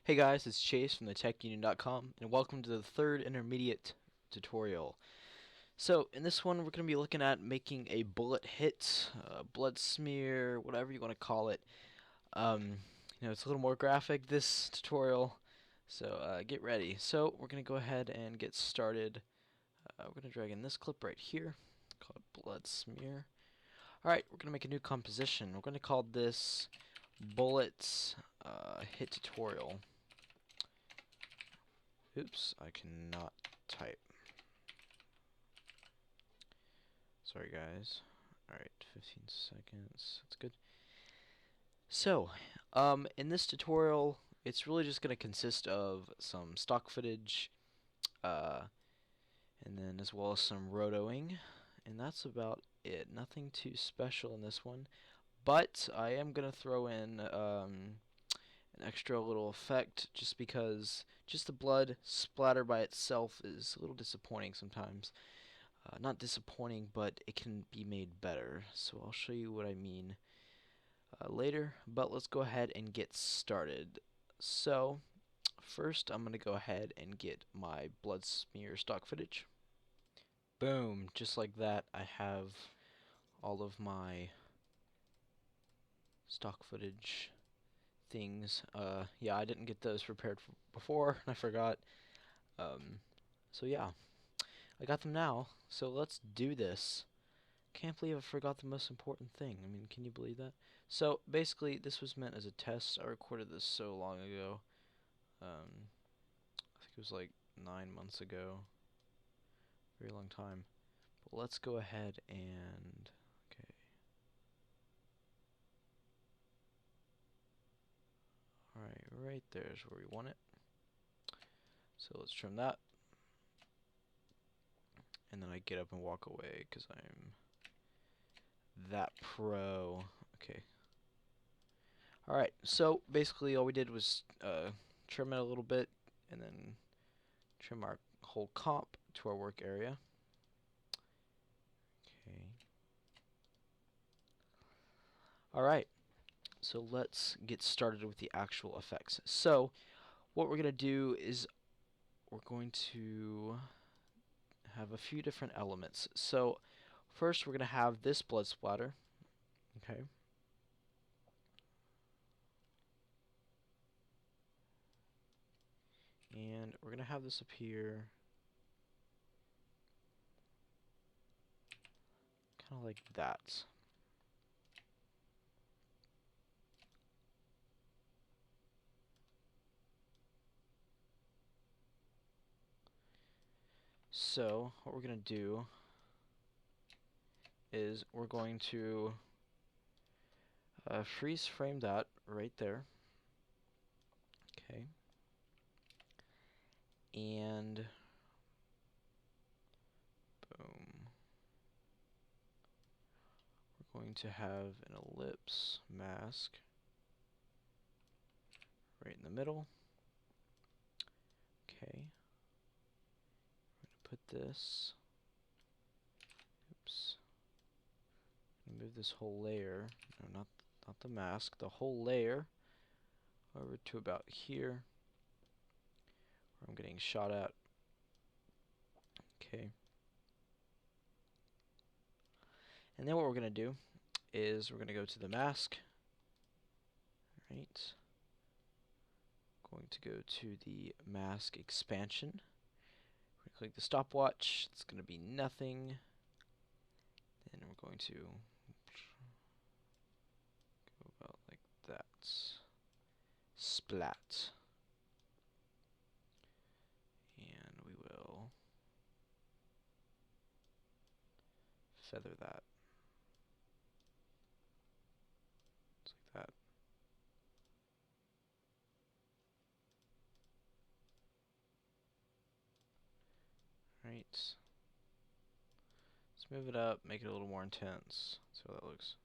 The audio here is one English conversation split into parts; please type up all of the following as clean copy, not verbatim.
Hey guys, it's Chase from thetechunion.com and welcome to the third intermediate tutorial. So in this one we're going to be looking at making a bullet hit, blood smear, whatever you want to call it. It's a little more graphic this tutorial, so get ready. So we're going to go ahead and get started. We're going to drag in this clip right here called blood smear. Alright, we're going to make a new composition. We're going to call this bullet hit tutorial. Oops, I cannot type. Sorry guys. Alright, 15 seconds. That's good. So, in this tutorial, it's really just going to consist of some stock footage, and then as well as some rotoing, and that's about it. Nothing too special in this one, but I am going to throw in an extra little effect just because just the blood splatter by itself is a little disappointing sometimes. Not disappointing, but it can be made better. So I'll show you what I mean later, but let's go ahead and get started. So first I'm going to go ahead and get my blood smear stock footage. Boom, just like that I have all of my stock footage things. Yeah, I didn't get those prepared before, and I forgot. So yeah, I got them now, so let's do this. Can't believe I forgot the most important thing. I mean, can you believe that? So basically, this was meant as a test. I recorded this so long ago. I think it was like 9 months ago. Very long time. But let's go ahead and okay. Alright, right there is where we want it. So let's trim that. And then I get up and walk away because I'm that pro. Okay. Alright, so basically all we did was trim it a little bit and then trim our whole comp to our work area. Okay. Alright, so let's get started with the actual effects. So what we're going to do is we're going to have a few different elements. So first we're going to have this blood splatter. Okay. And we're going to have this appear kind of like that. So what we're going to do is we're going to freeze frame that right there. Okay. And boom. We're going to have an ellipse mask right in the middle. Okay. We're going to put this. Oops. I'm going to move this whole layer. No, not the mask. The whole layer over to about here, where I'm getting shot at. Okay. And then what we're going to do is we're going to go to the mask. Right. Going to go to the mask expansion. We're going to click the stopwatch. It's going to be nothing. Then we're going to go about like that. Splat. And we will feather that. Just like that. Right. Let's move it up, make it a little more intense. See how that looks.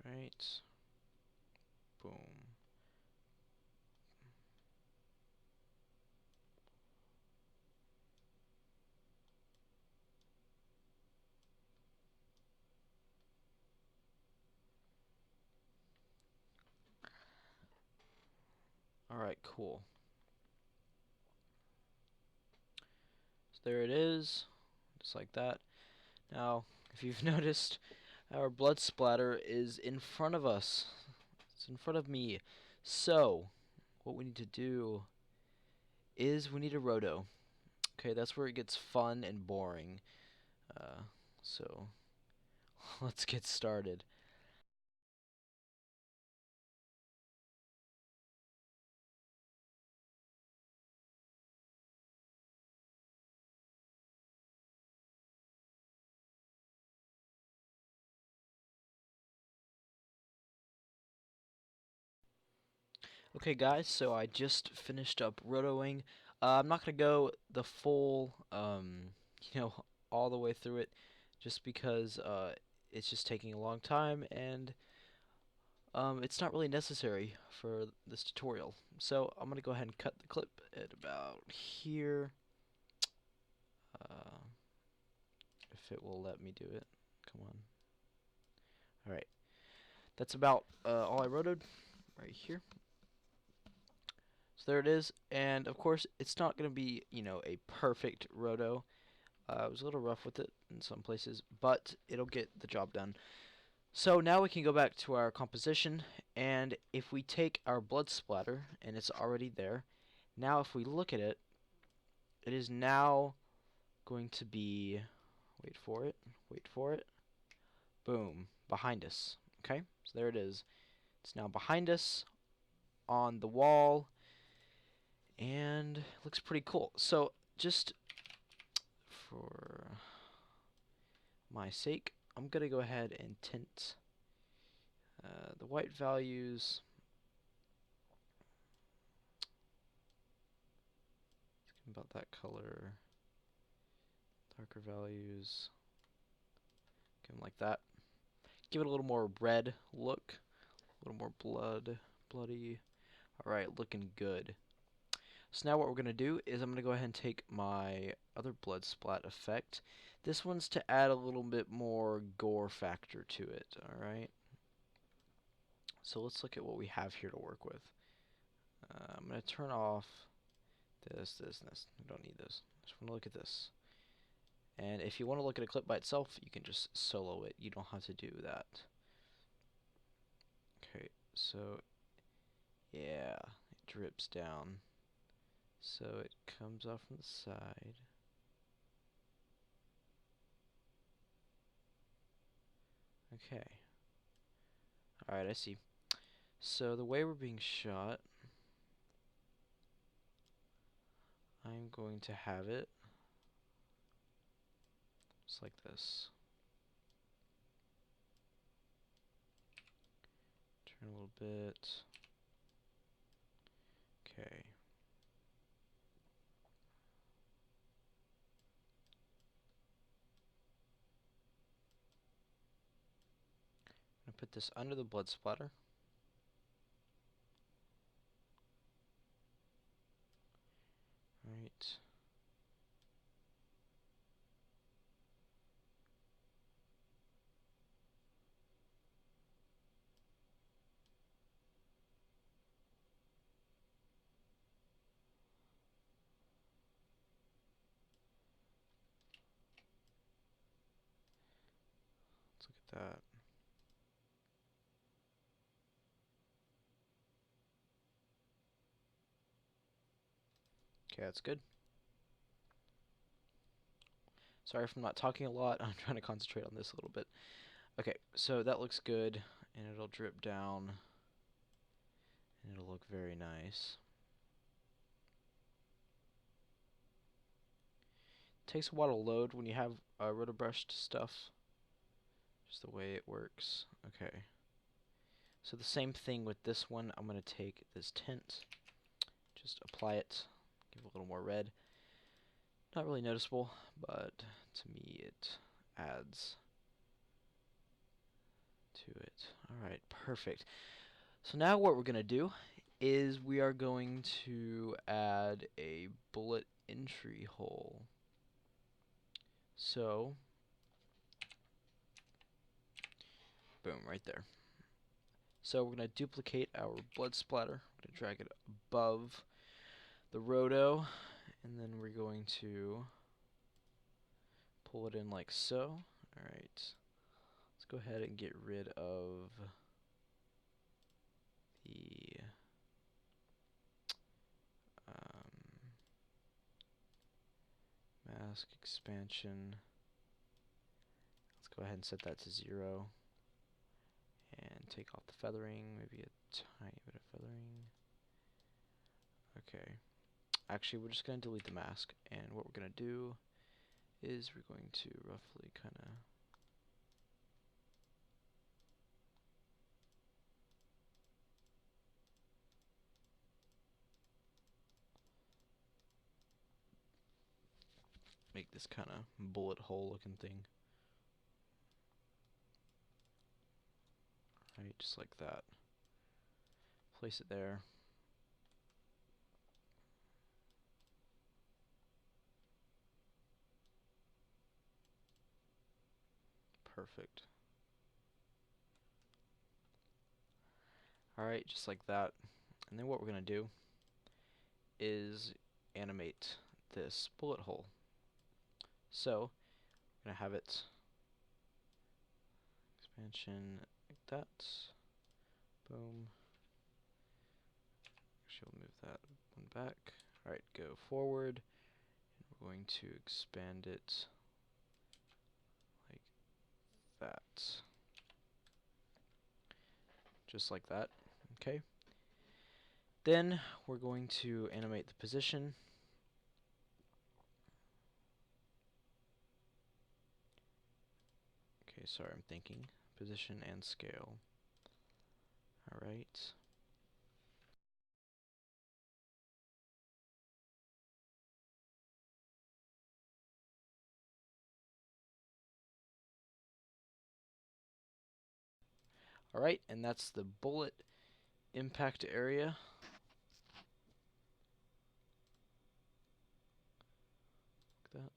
Right. Boom. Alright, cool. So there it is, just like that. Now, if you've noticed, our blood splatter is in front of us. It's in front of me. So, what we need to do is we need a roto. Okay, that's where it gets fun and boring. So, let's get started. Okay, guys, so I just finished up rotoing. I'm not gonna go the full, you know, all the way through it, just because it's just taking a long time, and it's not really necessary for this tutorial. So I'm gonna go ahead and cut the clip at about here, uh, if it will let me do it. Come on. All right, that's about all I rotoed right here. So there it is, and of course it's not going to be, a perfect roto. I was a little rough with it in some places, but it'll get the job done. So now we can go back to our composition, and if we take our blood splatter, and it's already there, now if we look at it, it is now going to be, wait for it, boom, behind us. Okay, so there it is. It's now behind us on the wall, and it looks pretty cool. So just for my sake, I'm going to go ahead and tint the white values. About that color. Darker values. Give them like that. Give it a little more red look. A little more bloody. Alright, looking good. So now what we're going to do is I'm going to go ahead and take my other blood splat effect. This one's to add a little bit more gore factor to it, alright? So let's look at what we have here to work with. I'm going to turn off this, and this. We don't need this. Just want to look at this. And if you want to look at a clip by itself, you can just solo it. You don't have to do that. Okay, so yeah, it drips down. So it comes off from the side. Okay. Alright, I see. So the way we're being shot, I'm going to have it just like this. Turn a little bit. Okay. I'm going to put this under the blood splatter. Right. Let's look at that. Okay, that's good. Sorry if I'm not talking a lot. I'm trying to concentrate on this a little bit. Okay, so that looks good, and it'll drip down, and it'll look very nice. Takes a while to load when you have rotobrushed stuff, just the way it works. Okay, so the same thing with this one. I'm going to take this tint, just apply it, give it a little more red. Not really noticeable, but to me it adds to it. Alright, perfect. So now what we're going to do is we are going to add a bullet entry hole. So, boom, right there. So we're going to duplicate our blood splatter. We're going to drag it above the roto, and then we're going to pull it in like so. Alright, let's go ahead and get rid of the mask expansion. Let's go ahead and set that to 0 and take off the feathering, maybe a tiny bit of feathering. Okay, actually we're just going to delete the mask, and what we're going to do is we're going to roughly kind of make this kind of bullet hole looking thing. Right, just like that. Place it there. Perfect. Alright, just like that. And then what we're going to do is animate this bullet hole. So, I'm going to have it expansion like that. Boom. Actually, we'll move that one back. Alright, go forward. And we're going to expand it like that. Just like that. Okay. Then we're going to animate the position. Okay, sorry, I'm thinking. Position and scale. Alright. Alright, and that's the bullet impact area. Like that.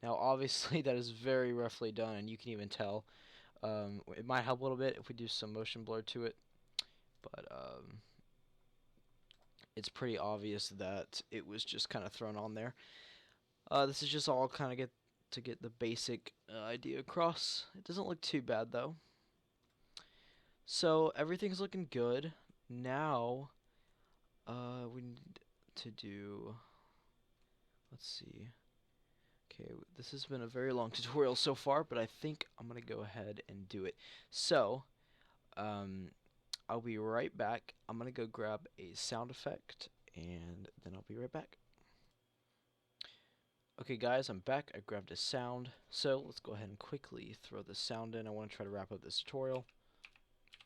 Now obviously that is very roughly done, and you can even tell. It might help a little bit if we do some motion blur to it, but it's pretty obvious that it was just kind of thrown on there. This is just all kind of get the basic idea across. It doesn't look too bad though. So everything's looking good. Now we need to do, let's see. Okay, this has been a very long tutorial so far, but I think I'm gonna go ahead and do it. So, I'll be right back. I'm gonna go grab a sound effect, and then I'll be right back. Okay guys, I'm back. I grabbed a sound. So, let's go ahead and quickly throw the sound in. I want to try to wrap up this tutorial.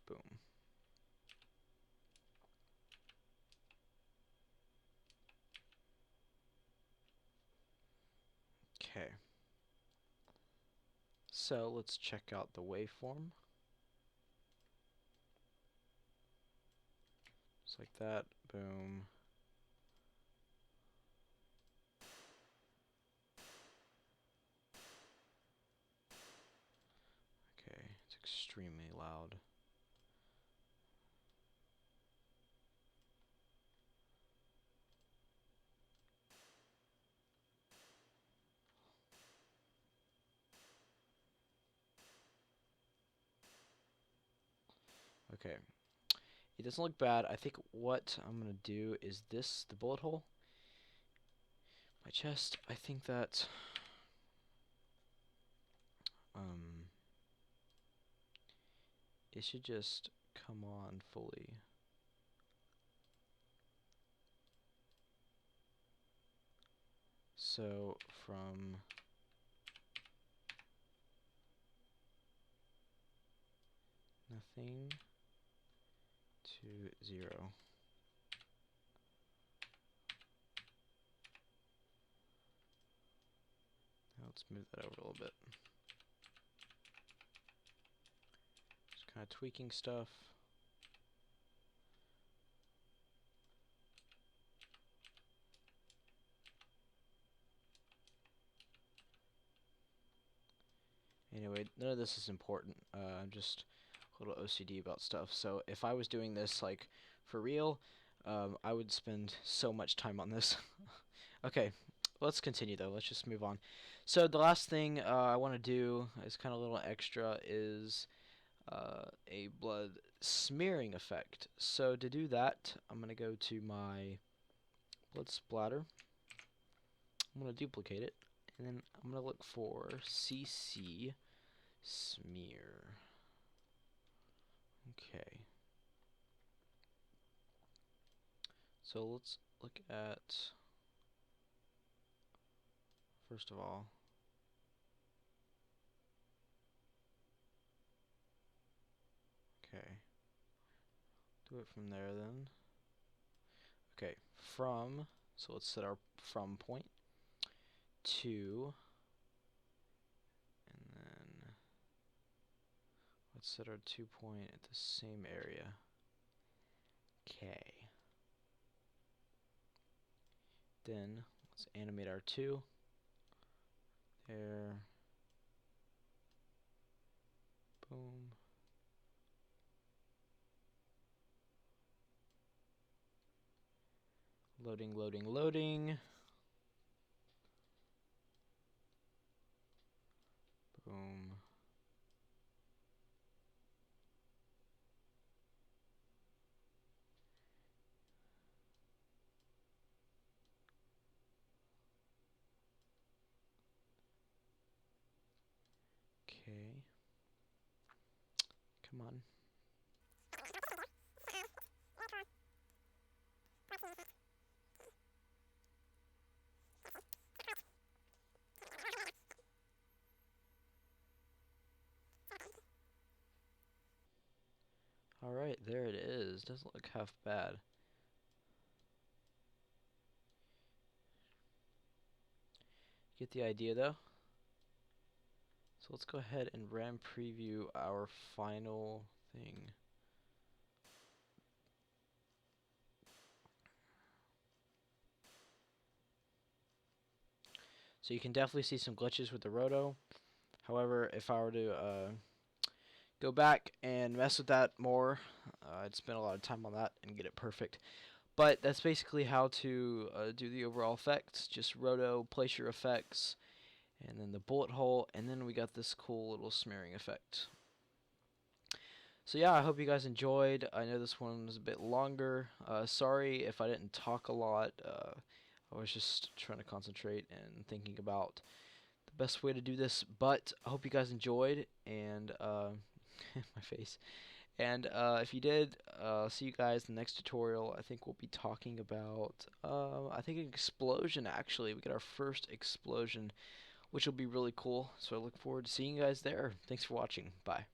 Boom. Okay. So, let's check out the waveform. Just like that. Boom. Okay, it's extremely loud. Okay. It doesn't look bad. I think what I'm going to do is this, the bullet hole. My chest, I think that it should just come on fully. So from nothing to 0. Now let's move that over a little bit. Just kind of tweaking stuff. Anyway, none of this is important. I'm just a little OCD about stuff. So if I was doing this like for real, I would spend so much time on this. Okay, let's continue though. Let's just move on. So the last thing I want to do is kind of a little extra is a blood smearing effect. So to do that, I'm going to go to my blood splatter. I'm going to duplicate it, and then I'm going to look for CC smear. Okay. So let's look at, first of all, okay, do it from there then. Okay, from, so let's set our from point to, and then let's set our 2 point at the same area. Okay. Then let's animate our 2. There. Boom. Loading, loading, loading. Boom. Okay. Come on. Alright, there it is. Doesn't look half bad. Get the idea though? So let's go ahead and RAM preview our final thing. So you can definitely see some glitches with the roto. However, if I were to go back and mess with that more, I'd spend a lot of time on that and get it perfect. But that's basically how to do the overall effects. Just roto, place your effects, and then the bullet hole, and then we got this cool little smearing effect. So yeah, I hope you guys enjoyed. I know this one was a bit longer. Sorry if I didn't talk a lot. I was just trying to concentrate and thinking about the best way to do this. But I hope you guys enjoyed, and my face. And if you did, see you guys in the next tutorial. I think we'll be talking about, I think an explosion actually. We get our first explosion, which will be really cool. So I look forward to seeing you guys there. Thanks for watching. Bye.